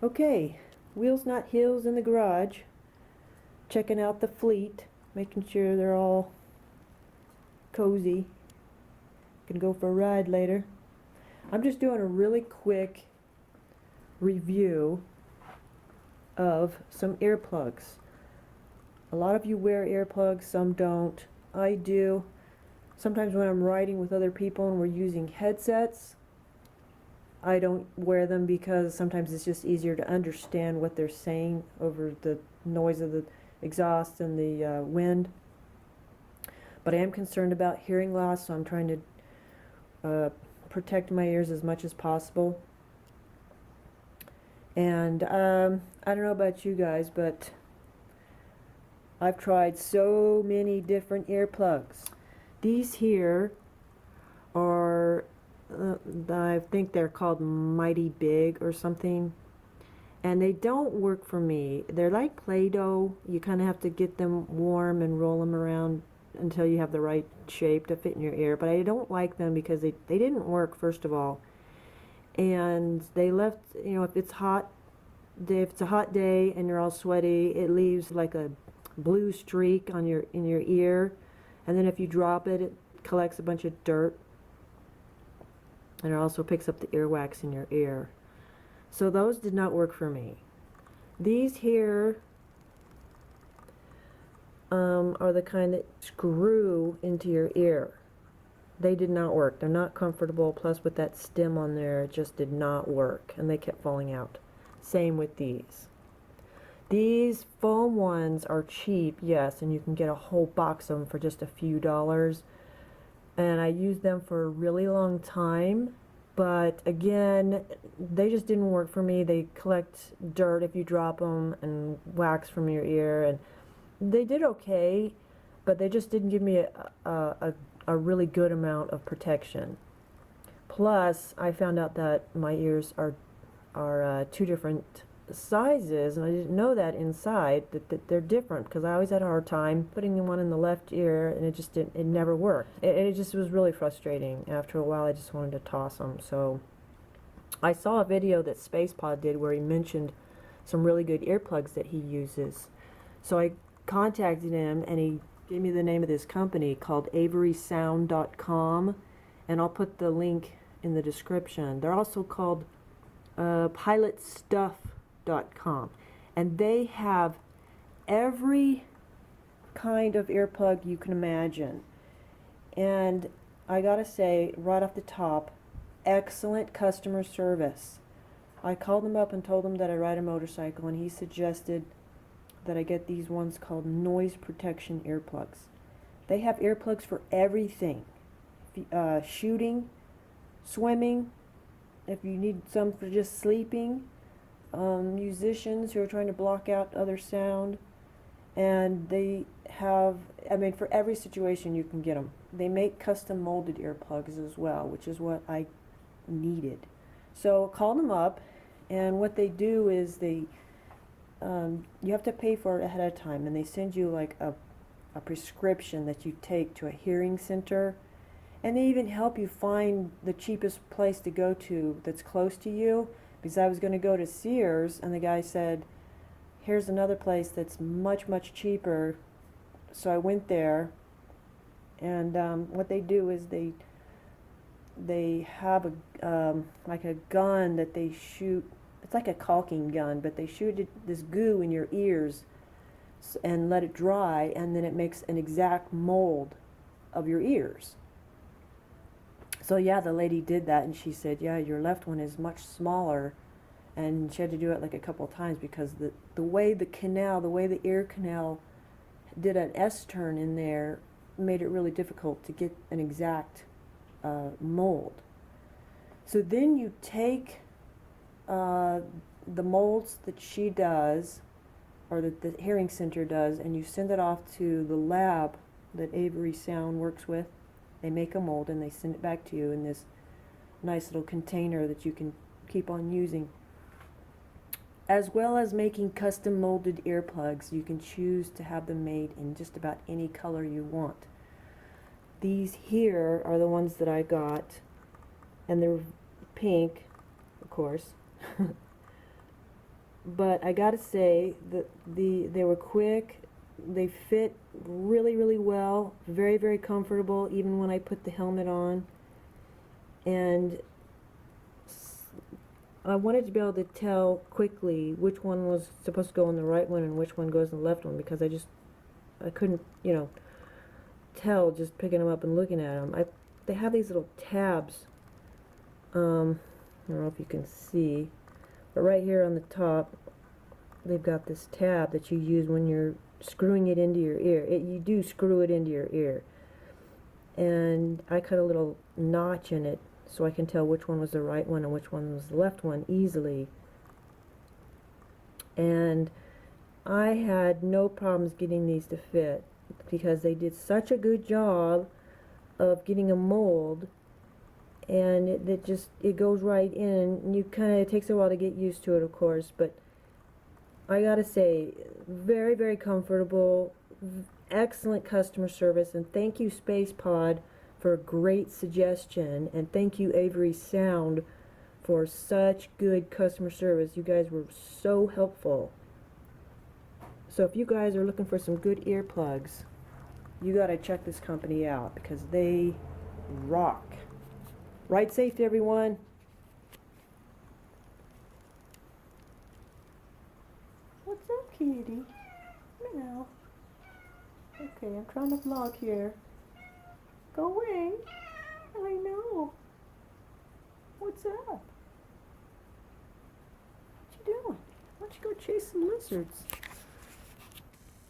Okay, wheels not heels in the garage. Checking out the fleet, making sure they're all cozy. Can go for a ride later. I'm just doing a really quick review of some earplugs. A lot of you wear earplugs, some don't. I do. Sometimes when I'm riding with other people and we're using headsets, I don't wear them because sometimes it's just easier to understand what they're saying over the noise of the exhaust and the wind. But I am concerned about hearing loss, so I'm trying to protect my ears as much as possible. And I don't know about you guys, but I've tried so many different earplugs. These here are, I think they're called Mighty Big or something. And they don't work for me. They're like Play-Doh. You kind of have to get them warm and roll them around until you have the right shape to fit in your ear. But I don't like them because they didn't work, first of all. And they left, if it's hot, if it's a hot day and you're all sweaty, it leaves like a blue streak on in your ear. And then if you drop it, it collects a bunch of dirt. And it also picks up the earwax in your ear. So those did not work for me. These here are the kind that screw into your ear. They did not work. They're not comfortable. Plus with that stem on there, it just did not work. And they kept falling out. Same with these. These foam ones are cheap, yes, and you can get a whole box of them for just a few dollars. And I used them for a really long time. But again, they just didn't work for me. They collect dirt if you drop them and wax from your ear. And they did okay, but they just didn't give me a really good amount of protection. Plus, I found out that my ears are two different sizes, and I didn't know that inside, that they're different, because I always had a hard time putting one in the left ear, and it never worked. It just was really frustrating. After a while, I just wanted to toss them. So I saw a video that Spacep0d did where he mentioned some really good earplugs that he uses. So I contacted him, and he gave me the name of this company called averysound.com, and I'll put the link in the description. They're also called pilotstuff.com, and they have every kind of earplug you can imagine. And I gotta say, right off the top, excellent customer service. I called him up and told him that I ride a motorcycle, and he suggested that I get these ones called noise protection earplugs. They have earplugs for everything. Shooting, swimming, if you need some for just sleeping, musicians who are trying to block out other sound. And they have, for every situation you can get them. They make custom molded earplugs as well, which is what I needed. So I called them up, and what they do is you have to pay for it ahead of time, and they send you like a prescription that you take to a hearing center. And they even help you find the cheapest place to go to that's close to you. Because I was going to go to Sears, and the guy said, here's another place that's much, much cheaper. So I went there, and what they do is they have like a gun that they shoot. It's like a caulking gun, but they shoot this goo in your ears and let it dry, and then it makes an exact mold of your ears. So yeah, the lady did that, and she said, yeah, your left one is much smaller, and she had to do it like a couple of times because the way the ear canal did an S-turn in there made it really difficult to get an exact mold. So then you take the molds that she does, or that the hearing center does, and you send it off to the lab that Avery Sound works with. They make a mold and they send it back to you in this nice little container that you can keep on using. As well as making custom molded earplugs, you can choose to have them made in just about any color you want. These here are the ones that I got, and they're pink, of course. but I gotta say that they were quick. They fit really, really well. Very, very comfortable, even when I put the helmet on. And I wanted to be able to tell quickly which one was supposed to go in the right one and which one goes in the left one, because I couldn't, tell just picking them up and looking at them. They have these little tabs. I don't know if you can see, but right here on the top, they've got this tab that you use when you're screwing it into your ear. You do screw it into your ear. And I cut a little notch in it so I can tell which one was the right one and which one was the left one easily. And I had no problems getting these to fit because they did such a good job of getting a mold, and it goes right in. And it takes a while to get used to it, of course, but I gotta say, very, very comfortable, excellent customer service, and thank you Spacep0d for a great suggestion, and thank you Avery Sound for such good customer service. You guys were so helpful. So if you guys are looking for some good earplugs, you gotta check this company out because they rock. Ride safe, everyone. What's up, kitty? Meow. Okay, I'm trying to vlog here. Go away. I know. What's up? What you doing? Why don't you go chase some lizards?